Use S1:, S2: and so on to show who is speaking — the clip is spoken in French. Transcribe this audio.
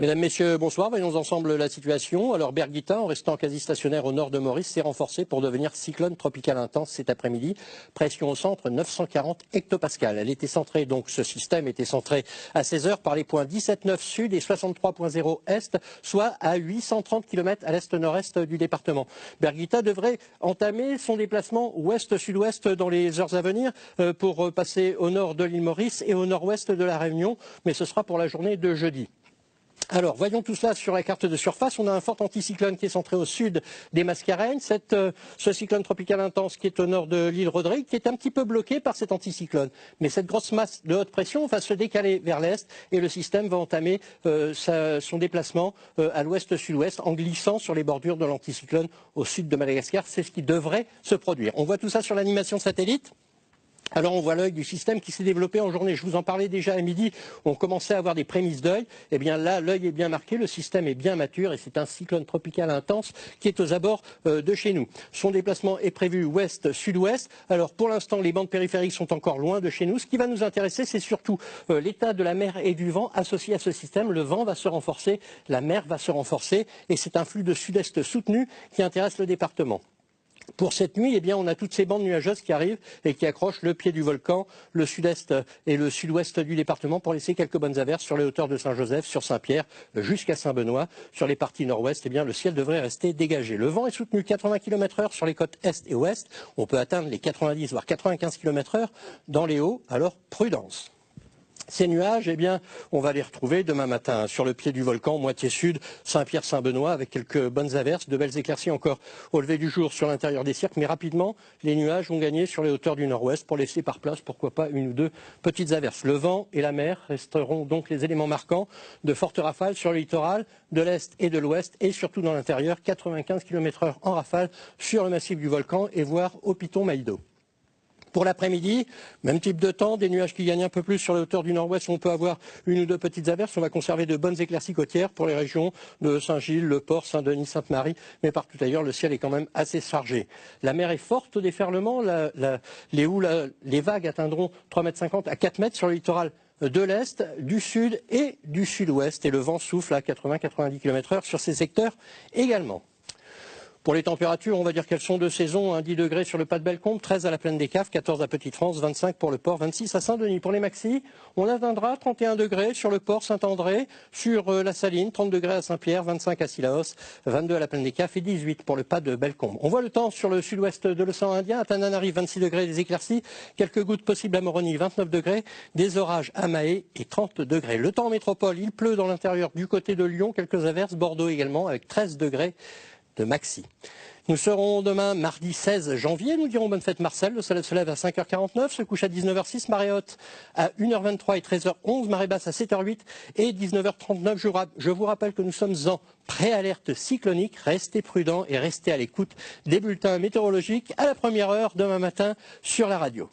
S1: Mesdames, Messieurs, bonsoir. Voyons ensemble la situation. Alors Berguita, en restant quasi stationnaire au nord de Maurice, s'est renforcé pour devenir cyclone tropical intense cet après-midi. Pression au centre, 940 hectopascales. Elle était centrée, donc ce système était centré à 16 heures par les points 17,9 sud et 63,0 est, soit à 830 km à l'est-nord-est du département. Berguita devrait entamer son déplacement ouest-sud-ouest dans les heures à venir pour passer au nord de l'île Maurice et au nord-ouest de la Réunion, mais ce sera pour la journée de jeudi. Alors, voyons tout cela sur la carte de surface. On a un fort anticyclone qui est centré au sud des Mascareignes. Ce cyclone tropical intense qui est au nord de l'île Rodrigue, qui est un petit peu bloqué par cet anticyclone. Mais cette grosse masse de haute pression va se décaler vers l'est et le système va entamer son déplacement à l'ouest-sud-ouest en glissant sur les bordures de l'anticyclone au sud de Madagascar. C'est ce qui devrait se produire. On voit tout ça sur l'animation satellite. Alors on voit l'œil du système qui s'est développé en journée. Je vous en parlais déjà à midi, on commençait à avoir des prémices d'œil. Eh bien là, l'œil est bien marqué, le système est bien mature et c'est un cyclone tropical intense qui est aux abords de chez nous. Son déplacement est prévu ouest-sud-ouest. Alors pour l'instant, les bandes périphériques sont encore loin de chez nous. Ce qui va nous intéresser, c'est surtout l'état de la mer et du vent associé à ce système. Le vent va se renforcer, la mer va se renforcer et c'est un flux de sud-est soutenu qui intéresse le département. Pour cette nuit, eh bien, on a toutes ces bandes nuageuses qui arrivent et qui accrochent le pied du volcan, le sud-est et le sud-ouest du département pour laisser quelques bonnes averses sur les hauteurs de Saint-Joseph, sur Saint-Pierre, jusqu'à Saint-Benoît. Sur les parties nord-ouest, eh bien, le ciel devrait rester dégagé. Le vent est soutenu 80 km/h sur les côtes est et ouest. On peut atteindre les 90 voire 95 km/h dans les hauts, alors prudence. Ces nuages, eh bien, on va les retrouver demain matin sur le pied du volcan, moitié sud, Saint-Pierre-Saint-Benoît, avec quelques bonnes averses, de belles éclaircies encore au lever du jour sur l'intérieur des cirques, mais rapidement, les nuages vont gagner sur les hauteurs du nord-ouest pour laisser par place, pourquoi pas, une ou deux petites averses. Le vent et la mer resteront donc les éléments marquants de fortes rafales sur le littoral, de l'est et de l'ouest, et surtout dans l'intérieur, 95 km/h en rafale sur le massif du volcan et voire au Piton-Maïdo. Pour l'après-midi, même type de temps, des nuages qui gagnent un peu plus sur les hauteurs du nord-ouest. On peut avoir une ou deux petites averses. On va conserver de bonnes éclaircies côtières pour les régions de Saint-Gilles, Le Port, Saint-Denis, Sainte-Marie. Mais partout ailleurs, le ciel est quand même assez chargé. La mer est forte au déferlement. Les vagues atteindront 3,50 m à 4 m sur le littoral de l'Est, du Sud et du Sud-Ouest. Et le vent souffle à 80-90 km/h sur ces secteurs également. Pour les températures, on va dire qu'elles sont de saison, 10 degrés sur le pas de Bellecombe, 13 à la plaine des Caves, 14 à Petite-France, 25 pour le port, 26 à Saint-Denis. Pour les maxis, on atteindra 31 degrés sur le port Saint-André, sur la Saline, 30 degrés à Saint-Pierre, 25 à Sillaos, 22 à la plaine des Caves et 18 pour le pas de Bellecombe. On voit le temps sur le sud-ouest de l'océan Indien, à Tananarive, 26 degrés, des éclaircies, quelques gouttes possibles à Moroni, 29 degrés, des orages à Mahé et 30 degrés. Le temps en métropole, il pleut dans l'intérieur du côté de Lyon, quelques averses, Bordeaux également, avec 13 degrés de maxi. Nous serons demain mardi 16 janvier, nous dirons bonne fête Marcel, le soleil se lève à 5h49, se couche à 19h06, marée haute à 1h23 et 13h11, marée basse à 7h08 et 19h39. Je vous rappelle que nous sommes en préalerte cyclonique, restez prudents et restez à l'écoute des bulletins météorologiques à la première heure demain matin sur la radio.